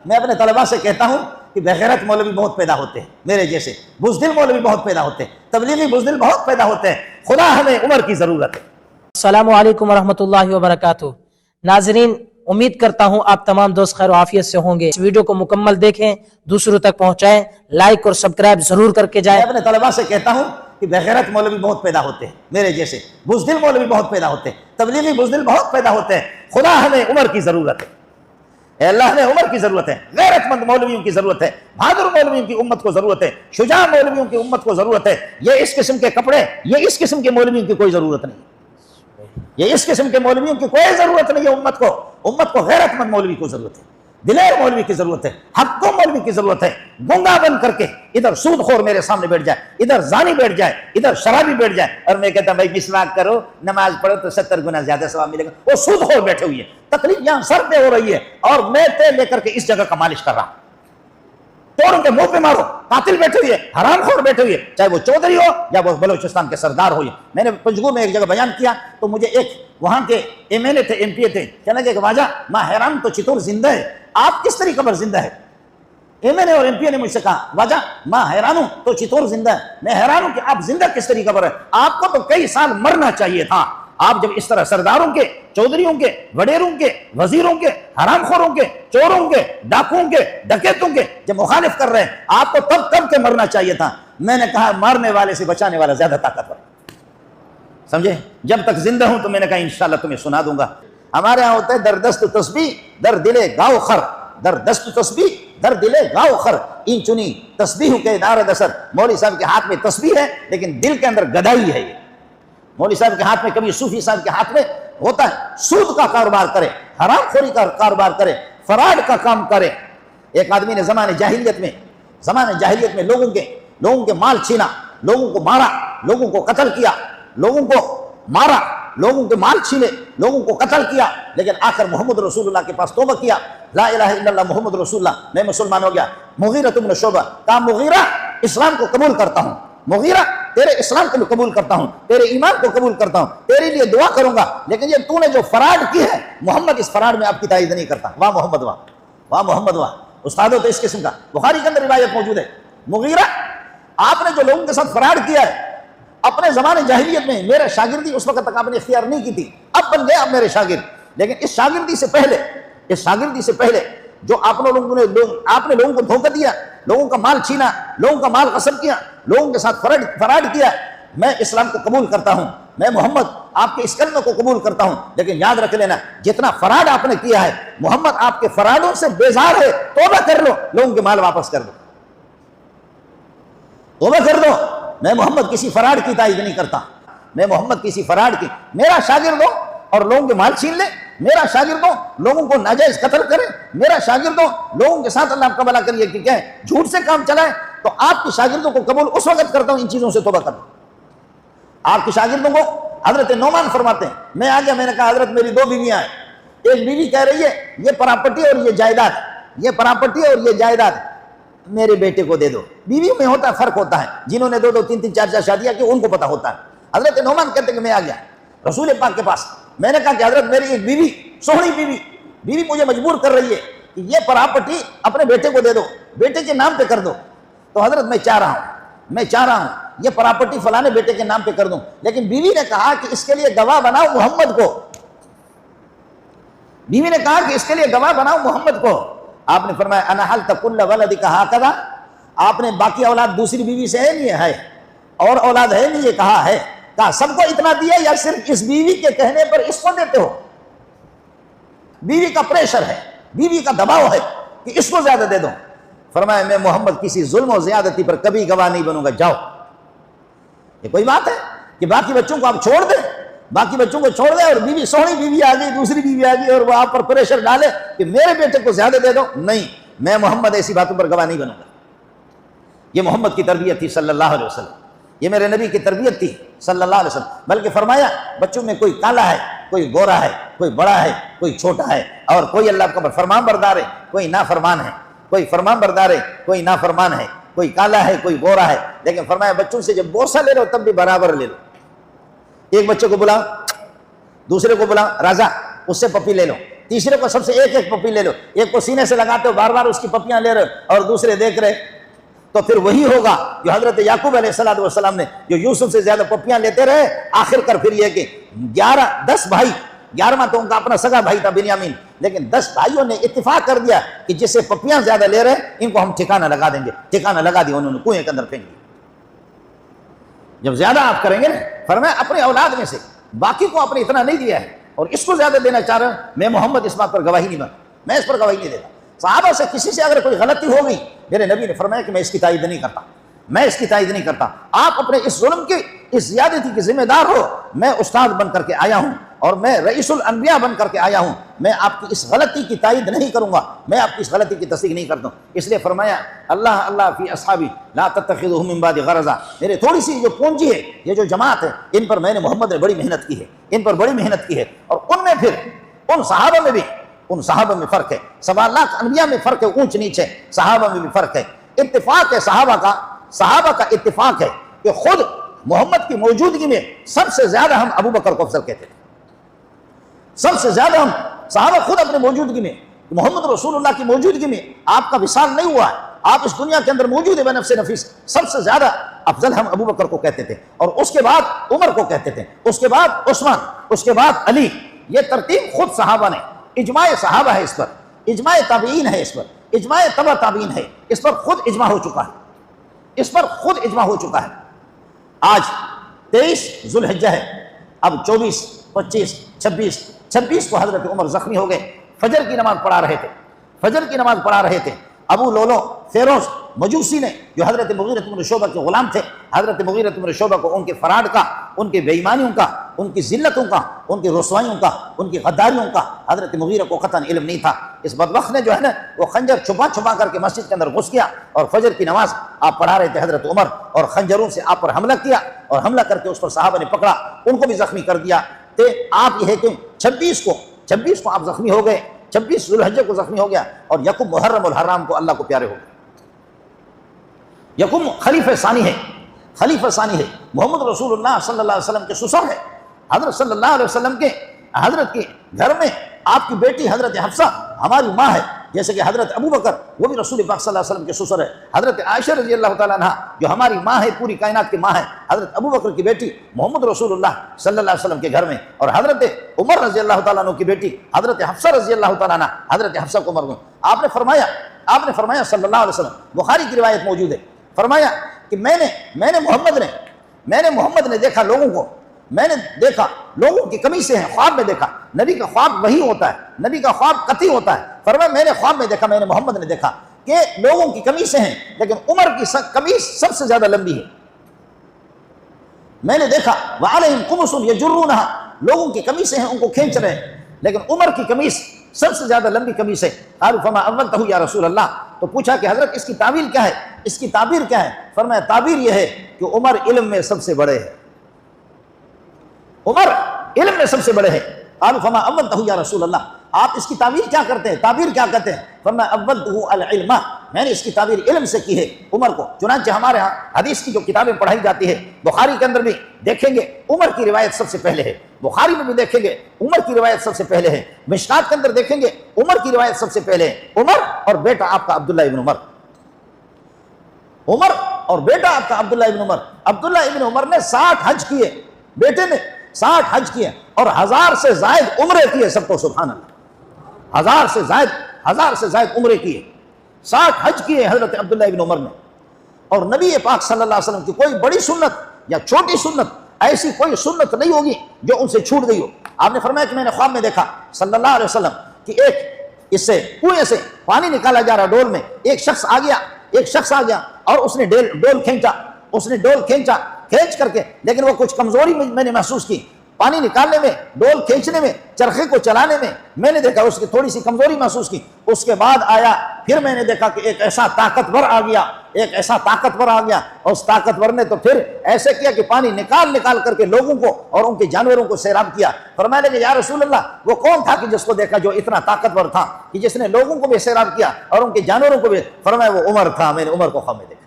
میں اپنے طلباء سے کہتا ہوں کہ بغیرت مولوی بہت پیدا ہوتے ہیں، میرے جیسے بزدل مولوی بہت پیدا ہوتے ہیں، تبلیغی بزدل بہت پیدا ہوتے ہیں، خدا ہمیں عمر کی ضرورت ہے۔ السلام علیکم ورحمۃ اللہ وبرکاتہ۔ ناظرین، امید کرتا ہوں آپ تمام دوست خیر و عافیت سے ہوں گے۔ اس ویڈیو کو مکمل دیکھیں، دوسروں تک پہنچائیں، لائک اور سبسکرائب ضرور کر کے جائیں۔ میں اپنے طلباء سے کہتا ہوں کہ بغیرت مولوی بہت پیدا ہوتے ہیں، میرے جیسے بزدل مولوی بہت پیدا ہوتے ہیں، تبلیغی بزدل بہت پیدا ہوتے ہیں، خدا ہمیں عمر کی ضرورت ہے، اے اللہ ہمیں عمر کی ضرورت ہے، غیرت مند مولویوں کی ضرورت ہے، بہادر مولویوں کی امت کو ضرورت ہے، شجاع مولویوں کی امت کو ضرورت ہے۔ یہ اس قسم کے کپڑے، یہ اس قسم کے مولویوں کی کوئی ضرورت نہیں، یہ اس قسم کے مولویوں کی کوئی ضرورت نہیں ہے۔ امت کو غیرت مند مولوی کو ضرورت ہے، دلیر مولوی کی ضرورت ہے، حق کو مولوی کی ضرورت ہے۔ گنگا بن کر کے ادھر سود خور میرے سامنے بیٹھ جائے، ادھر زانی بیٹھ جائے، ادھر شرابی بیٹھ جائے، اور میں کہتا ہوں بھائی مسواک کرو، نماز پڑھو تو 70 گنا زیادہ ثواب ملے گا۔ وہ سود خور بیٹھے ہوئے ہیں، تکلیف یہاں سر پہ ہو رہی ہے، اور میں تیل لے کر کے اس جگہ کا مالش کر رہا ہوں۔ توڑ ان کے منہ پہ مارو، قاتل بیٹھے ہوئے، حرام خور بیٹھے ہوئے، چاہے وہ چودھری ہو یا وہ بلوچستان کے سردار ہو۔ میں نے پنجگور میں ایک جگہ بیان کیا تو مجھے ایک وہاں کے ایم ایل اے تھے، ایم پی اے تھے، کہنے لگے کہ واجہ میں حیران تو چتور زندہ ہے، آپ کس طریقے پر زندہ ہے؟ ایم ایل اے اور ایم پی اے نے مجھ سے کہا واجہ میں حیران ہوں تو چتور زندہ ہے، میں حیران ہوں کہ آپ زندہ کس طریقے پر ہے، آپ کو تو کئی سال مرنا چاہیے تھا۔ آپ جب اس طرح سرداروں کے، چودھریوں کے، وڈیروں کے، وزیروں کے، حرام خوروں کے، چوروں کے، ڈاکوؤں کے، ڈکیتوں کے جب مخالف کر رہے ہیں، آپ کو تب کے مرنا چاہیے تھا۔ میں نے کہا مارنے والے سے بچانے والا زیادہ طاقتور، سمجھے؟ جب تک زندہ ہوں تو میں نے کہا انشاءاللہ تمہیں سنا دوں گا۔ ہمارے ہاں ہوتا ہے در دست تسبیح در دلے گاؤ خر، در دست تسبیح در دلے گاؤ خر، این چنی تسبیح کے نارد اثر۔ مولوی صاحب کے ہاتھ میں تسبیح ہے لیکن دل کے اندر گدائی ہے۔ یہ مولوی صاحب کے ہاتھ میں، کبھی صوفی صاحب کے ہاتھ میں ہوتا ہے سود کا کاروبار کرے، حرام خوری کا کاروبار کرے، فراڈ کا کام کرے۔ ایک آدمی نے زمانے جاہلیت میں لوگوں کے مال چھینا، لوگوں کو مارا، لوگوں کو قتل کیا، لوگوں کو مارا، لوگوں کے مال چھینے، لوگوں کو قتل کیا، لیکن آخر محمد رسول اللہ کے پاس توبہ کیا، لا الہ الا اللہ محمد رسول اللہ، میں مسلمان ہو گیا۔ مغیرہ بن شعبہ کہا مغیرہ اسلام کو قبول کرتا ہوں، مغیرہ تیرے اسلام کو قبول کرتا ہوں، تیرے ایمان کو قبول کرتا ہوں، تیرے لیے دعا کروں گا، لیکن یہ تو نے جو فراڈ کی ہے محمد اس فراڈ میں آپ کی تائید نہیں کرتا۔ واہ محمد واہ، واہ محمد واہ۔ استادوں تو اس قسم کا بخاری کے اندر روایت موجود ہے، مغیرہ آپ نے جو لوگوں کے ساتھ فراڈ کیا ہے اپنے زمانے جاہلیت میں، میرے شاگردی اس وقت تک آپ نے اختیار نہیں کی تھی، اب بن گئے آپ میرے شاگرد، لیکن اس شاگردی سے پہلے جو آپ نے لوگوں کو دھوکہ دیا، لوگوں کا مال چھینا، لوگوں کا مال غصب کیا، لوگوں کے ساتھ فراڈ کیا، میں اسلام کو قبول کرتا ہوں، میں محمد آپ کے اس کلمے کو قبول کرتا ہوں، لیکن یاد رکھ لینا جتنا فراڈ آپ نے کیا ہے محمد آپ کے فراڈوں سے بیزار ہے، توبہ کر لو، لوگوں کے مال واپس کر دو، توبہ کر دو۔ میں محمد کسی فراڈ کی تائید نہیں کرتا، میں محمد کسی فراڈ کی، میرا شاگرد ہو اور لوگوں کے مال چھین لے، میرا شاگرد ہو لوگوں کو ناجائز قتل کرے، میرا شاگرد ہو لوگوں کے ساتھ اللہ آپ کا بھلا کریے کہ کیا ہے جھوٹ سے کام چلائے، تو آپ کی شاگردوں کو قبول اس وقت کرتا ہوں ان چیزوں سے توبہ کرتا ہوں۔ آپ کی شاگردوں کو حضرت نعمان فرماتے ہیں، میں آ گیا، میں نے کہا حضرت میری 2 بیویاں ہیں، ایک بیوی کہہ رہی ہے یہ پراپرٹی اور یہ جائیداد میرے بیٹے کو دے دو۔ بیوی میں ہوتا ہے فرق ہوتا ہے، جنہوں نے 2 3 4 شادیاں کی ان کو پتا ہوتا ہے۔ حضرت نعمان کہتے ہیں کہ میں آ گیا رسول پاک کے پاس، میں نے کہا کہ حضرت میری ایک بیوی، سوہنی بیوی مجھے مجبور کر رہی ہے کہ یہ پراپرٹی اپنے بیٹے کو دے دو، بیٹے کے نام پہ کر دو، تو حضرت میں چاہ رہا ہوں یہ پراپرٹی فلانے بیٹے کے نام پہ کر دوں، لیکن بیوی نے کہا کہ اس کے لیے گواہ بناؤ محمد کو۔ آپ نے فرمایا انا حل تکل ولدک ہکذا، آپ نے باقی اولاد دوسری بیوی سے ہے نہیں ہے اور اولاد ہے نہیں، یہ کہا ہے، کہا سب کو اتنا دیا یا صرف اس بیوی کے کہنے پر اس کو دیتے ہو؟ بیوی کا پریشر ہے، بیوی کا دباؤ ہے کہ اس کو زیادہ دے دو۔ فرمایا میں محمد کسی ظلم و زیادتی پر کبھی گواہ نہیں بنوں گا، جاؤ۔ یہ کوئی بات ہے کہ باقی بچوں کو آپ چھوڑ دیں اور بیوی، سوہنی بیوی آ گئی، دوسری بیوی آ گئی اور وہ آپ پر پریشر ڈالے کہ میرے بیٹے کو زیادہ دے دو؟ نہیں، میں محمد ایسی باتوں پر گواہ نہیں بنوں گا۔ یہ محمد کی تربیت تھی صلی اللہ علیہ وسلم، یہ میرے نبی کی تربیت تھی صلی اللہ علیہ وسلم۔ بلکہ فرمایا بچوں میں کوئی کالا ہے، کوئی گورا ہے، کوئی بڑا ہے، کوئی چھوٹا ہے، اور کوئی اللہ کا فرمان بردار ہے، کوئی نافرمان ہے، کوئی فرمان بردار ہے، کوئی نافرمان ہے، کوئی کالا ہے، کوئی گورا ہے، لیکن فرمایا بچوں سے جب بوسہ لے لو تب بھی برابر لے لو۔ ایک بچے کو بلاؤ، دوسرے کو بلاؤ، راجا اس سے پپی لے لو، تیسرے کو سب سے ایک ایک پپی لے لو، ایک کو سینے سے لگاتے ہو، بار بار اس کی پپیاں لے رہے اور دوسرے دیکھ رہے، تو پھر وہی ہوگا جو حضرت یعقوب علیہ السلام نے جو یوسف سے زیادہ پپیاں لیتے رہے، آخر کر پھر یہ کہ 10 بھائی، 11واں تو ان کا اپنا سگا بھائی تھا بنیامین، لیکن 10 بھائیوں نے اتفاق کر دیا کہ جس سے پپیاں زیادہ لے رہے ان کو ہم ٹھکانہ لگا دیں گے، ٹھکانہ لگا دیا، انہوں نے کنویں کے اندر پھینک دیا۔ جب زیادہ آپ کریں گے نا، فرمایا اپنے اولاد میں سے، باقی کو آپ نے اتنا نہیں دیا ہے اور اس کو زیادہ دینا چاہ رہے ہیں، میں محمد اس بات پر گواہی نہیں بنتا، میں اس پر گواہی نہیں دیتا۔ صحابہ سے کسی سے اگر کوئی غلطی ہو گئی، میرے نبی نے فرمایا کہ میں اس کی تائید نہیں کرتا، میں اس کی تائید نہیں کرتا، آپ اپنے اس ظلم کی، اس زیادتی کے ذمہ دار ہو، میں استاد بن کر کے آیا ہوں اور میں رئیس الانبیاء بن کر کے آیا ہوں، میں آپ کی اس غلطی کی تائید نہیں کروں گا، میں آپ کی اس غلطی کی تصدیق نہیں کرتا ہوں۔ اس لیے فرمایا اللہ اللہ فی اصحابی لا تتخذوهم من بعد غرضا، میرے تھوڑی سی جو پونجی ہے، یہ جو جماعت ہے، ان پر میں نے محمد نے بڑی محنت کی ہے، ان پر بڑی محنت کی ہے، اور ان میں پھر ان صحابہ میں بھی، ان صحابہ میں فرق ہے، 1.25 لاکھ انبیاء میں فرق ہے، اونچ نیچ ہے، صحابہ میں بھی فرق ہے، اتفاق ہے صحابہ کا اتفاق ہے کہ خود محمد کی موجودگی میں سب سے زیادہ ہم ابو بکر کو افضل کہتے تھے، سب سے زیادہ ہم صحابہ خود اپنے موجودگی میں، محمد رسول اللہ کی موجودگی میں آپ کا وصال نہیں ہوا ہے، آپ اس دنیا کے اندر موجود ہے بنفس نفیس، سب سے زیادہ افضل ہم ابو بکر کو کہتے تھے، اور اس کے بعد عمر کو کہتے تھے، اس کے بعد عثمان، اس کے بعد علی، یہ ترتیب خود صحابہ نے، اجماع صحابہ ہے اس پر، اجماع تابعین ہے اس پر، اجماع تبع تابعین ہے، اس پر خود اجماع ہو چکا ہے، اس پر خود اجماع ہو چکا ہے۔ آج 23 ذوالحجہ ہے، اب 24، 25، 26 کو حضرت عمر زخمی ہو گئے، فجر کی نماز پڑھا رہے تھے، ابو لولو فیروز مجوسی نے، جو حضرت مغیرہ بن شعبہ کے غلام تھے، حضرت مغیرہ بن شعبہ کو ان کے فراڈ کا، ان کے بے ایمانیوں کا، ان کی ذلتوں کا، ان کی رسوائیوں کا، ان کی غداریوں کا حضرت مغیرہ کو قطعاً علم نہیں تھا۔ اس بدبخت نے جو ہے نا وہ خنجر چھپا کر کے مسجد کے اندر گھس گیا، اور فجر کی نماز آپ پڑھا رہے تھے حضرت عمر، اور خنجروں سے آپ پر حملہ کیا، اور حملہ کر کے اس پر صحابہ نے پکڑا، ان کو بھی زخمی کر دیا۔ آپ یہ ہے کہ 26 کو آپ زخمی ہو گئے، 26 ذوالحجہ کو زخمی ہو گیا، اور یکم محرم الحرام کو اللہ کو پیارے ہو گئے۔ یکم خلیفہ ثانی ہے، محمد رسول اللہ صلی اللہ علیہ وسلم کے سسر ہے، حضرت صلی اللہ علیہ وسلم کے حضرت کے گھر میں آپ کی بیٹی حضرت حفصہ ہماری ماں ہے، جیسے کہ حضرت ابو بکر وہ بھی رسول پاک صلی اللہ علیہ وسلم کے سسر ہے، حضرت عائشہ رضی اللہ تعالیٰ عنہ جو ہماری ماں ہے، پوری کائنات کی ماں ہے، حضرت ابو بکر کی بیٹی محمد رسول اللہ صلی اللہ علیہ وسلم کے گھر میں، اور حضرت عمر رضی اللہ تعالیٰ عنہ کی بیٹی حضرت حفصہ رضی اللہ تعالیٰ عنہ، حضرت حفصہ کو عمر میں آپ نے فرمایا صلی اللہ علیہ وسلم، بخاری کی روایت موجود ہے، فرمایا کہ میں نے محمد نے دیکھا لوگوں کی کمیسیں ہیں، خواب میں دیکھا، نبی کا خواب وہی ہوتا ہے، نبی کا خواب قطعی ہوتا ہے، فرمایا میں نے خواب میں دیکھا، میں نے محمد نے دیکھا کہ لوگوں کی کمیسیں ہیں، لیکن عمر کی کمیز سب سے زیادہ لمبی ہے، میں نے دیکھا وعلیہم قمص یجرونها، لوگوں کی کمیسیں ہیں ان کو کھینچ رہے ہیں، لیکن عمر کی کمیز سب سے زیادہ لمبی کمیز ہے۔ قالوا فما اولتہ یا رسول اللہ، تو پوچھا کہ حضرت اس کی تعبیر کیا ہے، اس کی تعبیر کیا ہے؟ فرمایا تعبیر یہ ہے کہ عمر علم میں سب سے بڑے ہیں، عمر علم میں سب سے بڑے ہیں۔ قالوا فما اولتہ یا رسول اللہ، آپ اس کی تعبیر کیا کرتے ہیں، تعبیر کیا کہتے ہیں؟ فرمایا اولتہ العلم، میں نے اس کی تعبیر علم سے کی ہے عمر کو۔ چنانچہ ہمارے ہاں حدیث کی جو کتابیں پڑھائی جاتی ہے، بخاری کے اندر بھی دیکھیں گے عمر کی روایت سب سے پہلے ہے، بخاری میں بھی دیکھیں گے عمر کی روایت سب سے پہلے ہے، مشکات کے اندر دیکھیں گے عمر کی روایت سب سے پہلے ہے، عمر اور بیٹا آپ کا عبداللہ ابن عمر، عمر اور بیٹا آپ کا عبداللہ ابن عمر نے 60 حج کیے، بیٹے نے 60 حج کیے اور 1000 سے زائد عمرے کیے، سب کو سبحان اللہ، 1000 سے زائد عمرے کیے، 60 حج کیے حضرت عبداللہ ابن عمر نے۔ اور نبی پاک صلی اللہ علیہ وسلم کی کوئی بڑی سنت یا چھوٹی سنت، ایسی کوئی سنت نہیں ہوگی جو ان سے چھوٹ گئی ہو۔ آپ نے فرمایا کہ میں نے خواب میں دیکھا صلی اللہ علیہ وسلم کہ اس سے کنویں سے پانی نکالا جا رہا ڈول میں، ایک شخص آ گیا اور اس نے ڈول کھینچا کھینچ کر کے، لیکن وہ کچھ کمزوری میں نے محسوس کی، پانی نکالنے میں، ڈول کھینچنے میں، چرخے کو چلانے میں نے دیکھا اس کی تھوڑی سی کمزوری محسوس کی۔ اس کے بعد آیا پھر میں نے دیکھا کہ ایک ایسا طاقتور آ گیا، اور اس طاقتور نے تو پھر ایسے کیا کہ پانی نکال کر کے لوگوں کو اور ان کے جانوروں کو سیراب کیا۔ فرمایا کہ یا رسول اللہ وہ کون تھا کہ جس کو دیکھا جو اتنا طاقتور تھا کہ جس نے لوگوں کو بھی سیراب کیا اور ان کے جانوروں کو بھی؟ فرمایا وہ عمر تھا، میں نے عمر کو خواب میں دیکھا۔